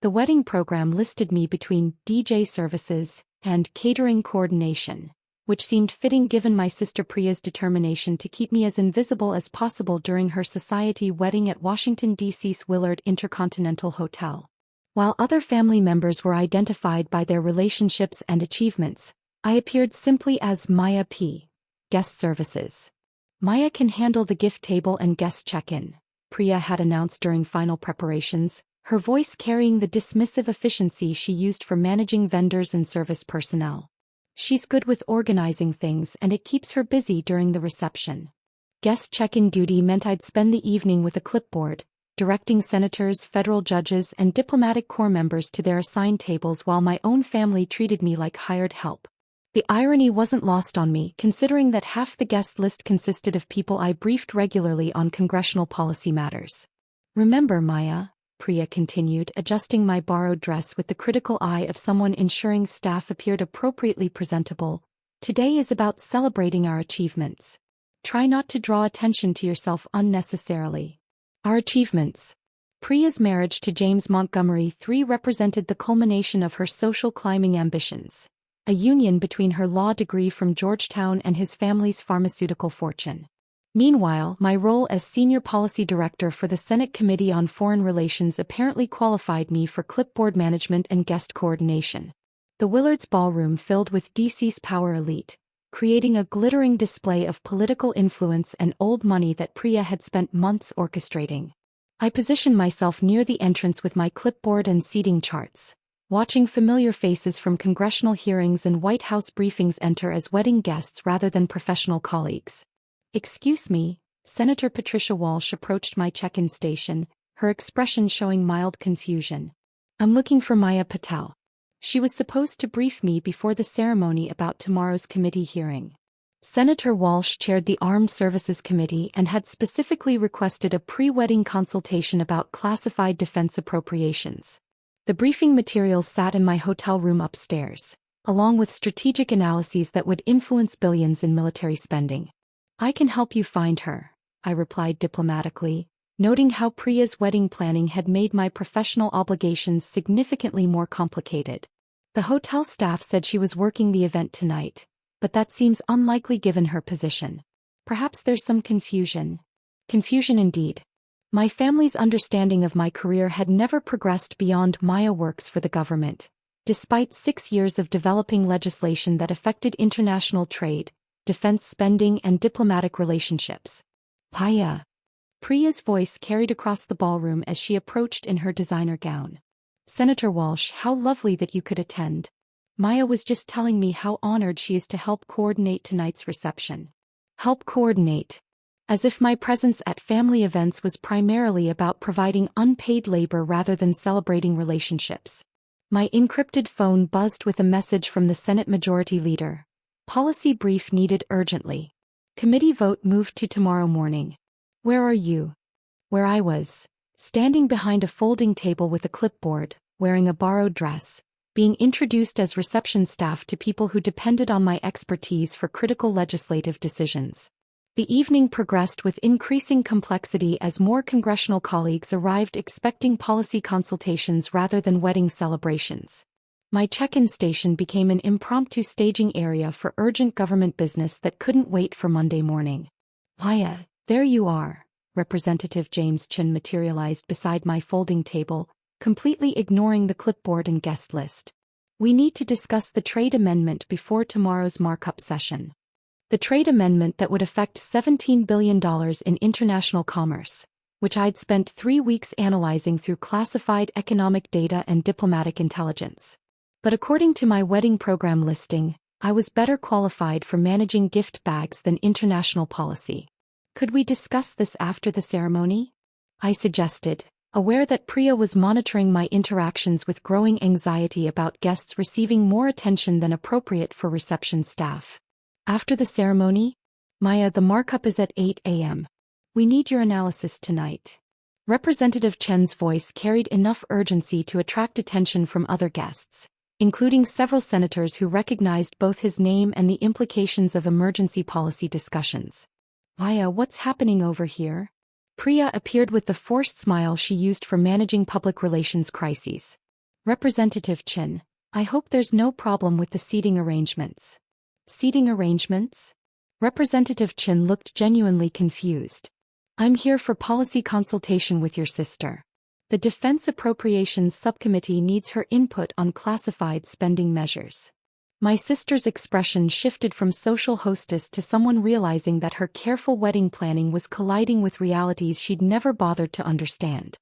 The wedding program listed me between DJ services and catering coordination, which seemed fitting given my sister Priya's determination to keep me as invisible as possible during her society wedding at Washington D.C.'s Willard InterContinental Hotel. While other family members were identified by their relationships and achievements, I appeared simply as Maya P. Guest Services. Maya can handle the gift table and guest check-in, Priya had announced during final preparations, her voice carrying the dismissive efficiency she used for managing vendors and service personnel. She's good with organizing things and it keeps her busy during the reception. Guest check-in duty meant I'd spend the evening with a clipboard, directing senators, federal judges, and diplomatic corps members to their assigned tables while my own family treated me like hired help. The irony wasn't lost on me, considering that half the guest list consisted of people I briefed regularly on congressional policy matters. Remember, Maya, Priya continued, adjusting my borrowed dress with the critical eye of someone ensuring staff appeared appropriately presentable, today is about celebrating our achievements. Try not to draw attention to yourself unnecessarily. Our achievements. Priya's marriage to James Montgomery III represented the culmination of her social climbing ambitions, a union between her law degree from Georgetown and his family's pharmaceutical fortune. Meanwhile, my role as Senior Policy Director for the Senate Committee on Foreign Relations apparently qualified me for clipboard management and guest coordination. The Willard's ballroom filled with DC's power elite, creating a glittering display of political influence and old money that Priya had spent months orchestrating. I positioned myself near the entrance with my clipboard and seating charts, watching familiar faces from congressional hearings and White House briefings enter as wedding guests rather than professional colleagues. "Excuse me," Senator Patricia Walsh approached my check-in station, her expression showing mild confusion. "I'm looking for Maya Patel. She was supposed to brief me before the ceremony about tomorrow's committee hearing." Senator Walsh chaired the Armed Services Committee and had specifically requested a pre-wedding consultation about classified defense appropriations. The briefing materials sat in my hotel room upstairs, along with strategic analyses that would influence billions in military spending. "I can help you find her," I replied diplomatically, noting how Priya's wedding planning had made my professional obligations significantly more complicated. The hotel staff said she was working the event tonight, but that seems unlikely given her position. Perhaps there's some confusion. Confusion indeed. My family's understanding of my career had never progressed beyond Maya works for the government, despite 6 years of developing legislation that affected international trade, defense spending, and diplomatic relationships. "Priya." Priya's voice carried across the ballroom as she approached in her designer gown. "Senator Walsh, how lovely that you could attend. Maya was just telling me how honored she is to help coordinate tonight's reception." Help coordinate. As if my presence at family events was primarily about providing unpaid labor rather than celebrating relationships. My encrypted phone buzzed with a message from the Senate Majority Leader. "Policy brief needed urgently. Committee vote moved to tomorrow morning." "Where are you?" Where I was, standing behind a folding table with a clipboard, wearing a borrowed dress, being introduced as reception staff to people who depended on my expertise for critical legislative decisions. The evening progressed with increasing complexity as more congressional colleagues arrived expecting policy consultations rather than wedding celebrations. My check-in station became an impromptu staging area for urgent government business that couldn't wait for Monday morning. "Maya, there you are." Representative James Chin materialized beside my folding table, completely ignoring the clipboard and guest list. "We need to discuss the trade amendment before tomorrow's markup session." The trade amendment that would affect $17 billion in international commerce, which I'd spent 3 weeks analyzing through classified economic data and diplomatic intelligence. But according to my wedding program listing, I was better qualified for managing gift bags than international policy. "Could we discuss this after the ceremony?" I suggested, aware that Priya was monitoring my interactions with growing anxiety about guests receiving more attention than appropriate for reception staff. "After the ceremony? Maya, the markup is at 8 a.m. We need your analysis tonight." Representative Chen's voice carried enough urgency to attract attention from other guests, including several senators who recognized both his name and the implications of emergency policy discussions. "Maya, what's happening over here?" Priya appeared with the forced smile she used for managing public relations crises. Representative Chin, I hope there's no problem with the seating arrangements. Seating arrangements? Representative Chin looked genuinely confused. I'm here for policy consultation with your sister. The Defense Appropriations Subcommittee needs her input on classified spending measures. My sister's expression shifted from social hostess to someone realizing that her careful wedding planning was colliding with realities she'd never bothered to understand.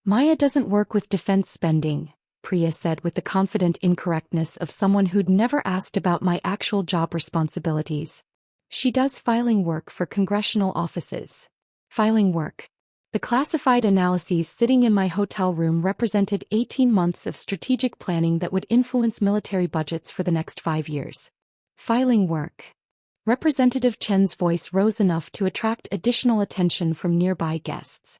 Maya doesn't work with defense spending, Priya said with the confident incorrectness of someone who'd never asked about my actual job responsibilities. She does filing work for congressional offices. Filing work. The classified analyses sitting in my hotel room represented 18 months of strategic planning that would influence military budgets for the next 5 years. Filing work. Representative Chen's voice rose enough to attract additional attention from nearby guests.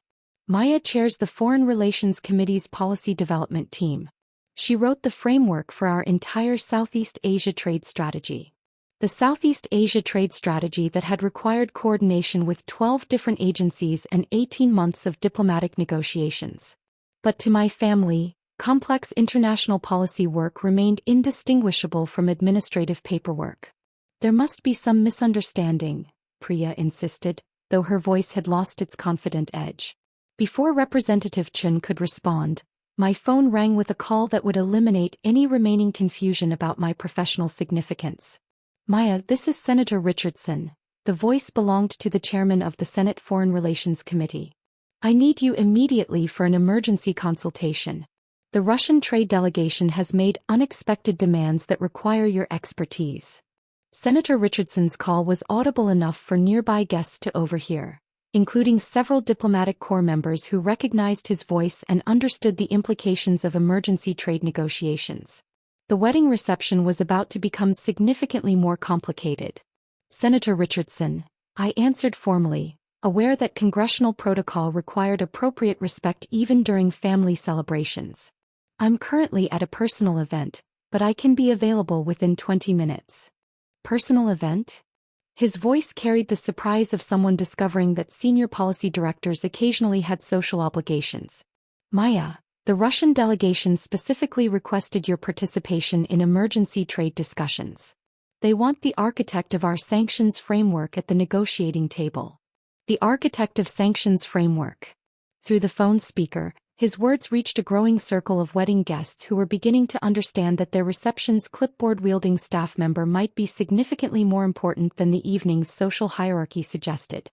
Maya chairs the Foreign Relations Committee's policy development team. She wrote the framework for our entire Southeast Asia trade strategy. The Southeast Asia trade strategy that had required coordination with 12 different agencies and 18 months of diplomatic negotiations. But to my family, complex international policy work remained indistinguishable from administrative paperwork. There must be some misunderstanding, Priya insisted, though her voice had lost its confident edge. Before Representative Chin could respond, my phone rang with a call that would eliminate any remaining confusion about my professional significance. Maya, this is Senator Richardson. The voice belonged to the chairman of the Senate Foreign Relations Committee. I need you immediately for an emergency consultation. The Russian trade delegation has made unexpected demands that require your expertise. Senator Richardson's call was audible enough for nearby guests to overhear, including several diplomatic corps members who recognized his voice and understood the implications of emergency trade negotiations. The wedding reception was about to become significantly more complicated. Senator Richardson, I answered formally, aware that congressional protocol required appropriate respect even during family celebrations. I'm currently at a personal event, but I can be available within 20 minutes. Personal event? His voice carried the surprise of someone discovering that senior policy directors occasionally had social obligations. Maya, the Russian delegation specifically requested your participation in emergency trade discussions. They want the architect of our sanctions framework at the negotiating table. The architect of sanctions framework. Through the phone speaker, his words reached a growing circle of wedding guests who were beginning to understand that their reception's clipboard-wielding staff member might be significantly more important than the evening's social hierarchy suggested.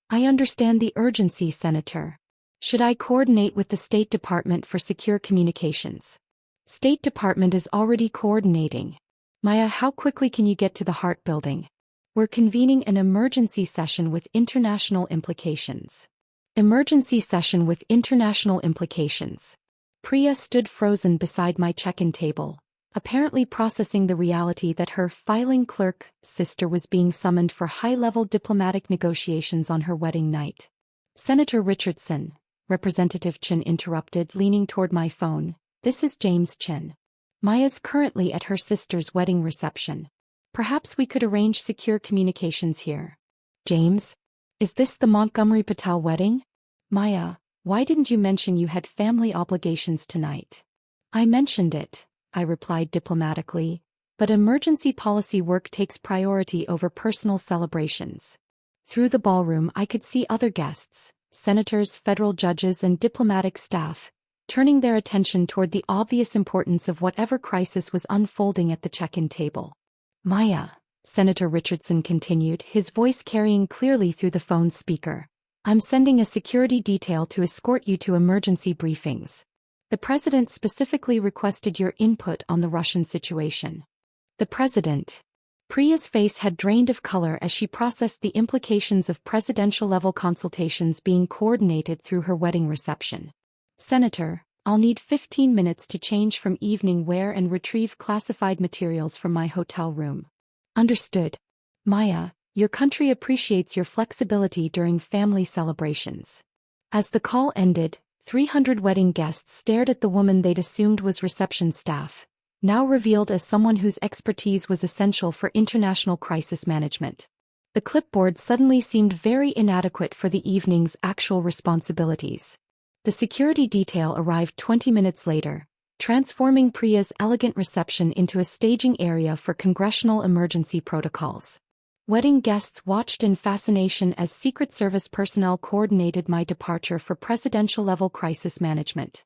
I understand the urgency, Senator. Should I coordinate with the State Department for secure communications? State Department is already coordinating. Maya, how quickly can you get to the Hart Building? We're convening an emergency session with international implications. Emergency session with international implications. Priya stood frozen beside my check-in table, apparently processing the reality that her filing clerk sister was being summoned for high-level diplomatic negotiations on her wedding night. Senator Richardson, Representative Chin interrupted, leaning toward my phone. This is James Chin. Maya's currently at her sister's wedding reception. Perhaps we could arrange secure communications here. James? Is this the Montgomery Patel wedding? Maya, why didn't you mention you had family obligations tonight? I mentioned it, I replied diplomatically, but emergency policy work takes priority over personal celebrations. Through the ballroom I could see other guests, senators, federal judges and diplomatic staff, turning their attention toward the obvious importance of whatever crisis was unfolding at the check-in table. Maya, Senator Richardson continued, his voice carrying clearly through the phone speaker, I'm sending a security detail to escort you to emergency briefings. The President specifically requested your input on the Russian situation. The President. Priya's face had drained of color as she processed the implications of presidential-level consultations being coordinated through her wedding reception. Senator, I'll need 15 minutes to change from evening wear and retrieve classified materials from my hotel room. Understood. Maya, your country appreciates your flexibility during family celebrations. As the call ended, 300 wedding guests stared at the woman they'd assumed was reception staff, now revealed as someone whose expertise was essential for international crisis management. The clipboard suddenly seemed very inadequate for the evening's actual responsibilities. The security detail arrived 20 minutes later, transforming Priya's elegant reception into a staging area for congressional emergency protocols. Wedding guests watched in fascination as Secret Service personnel coordinated my departure for presidential-level crisis management.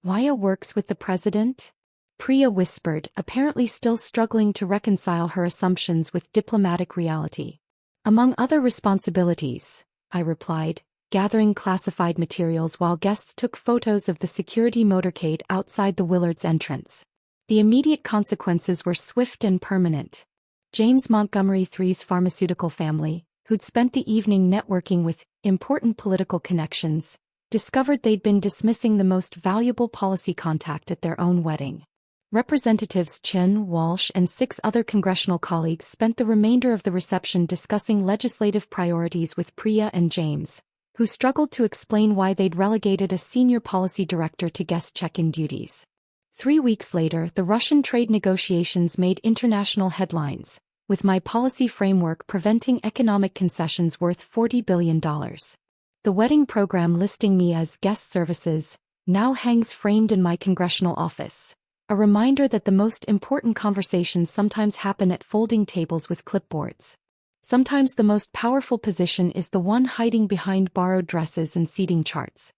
"Waya works with the president?" Priya whispered, apparently still struggling to reconcile her assumptions with diplomatic reality. "Among other responsibilities," I replied, gathering classified materials while guests took photos of the security motorcade outside the Willard's entrance. The immediate consequences were swift and permanent. James Montgomery III's pharmaceutical family, who'd spent the evening networking with important political connections, discovered they'd been dismissing the most valuable policy contact at their own wedding. Representatives Chin, Walsh, and 6 other congressional colleagues spent the remainder of the reception discussing legislative priorities with Priya and James, who struggled to explain why they'd relegated a senior policy director to guest check-in duties. 3 weeks later, the Russian trade negotiations made international headlines, with my policy framework preventing economic concessions worth $40 billion. The wedding program listing me as guest services now hangs framed in my congressional office, a reminder that the most important conversations sometimes happen at folding tables with clipboards. Sometimes the most powerful position is the one hiding behind borrowed dresses and seating charts.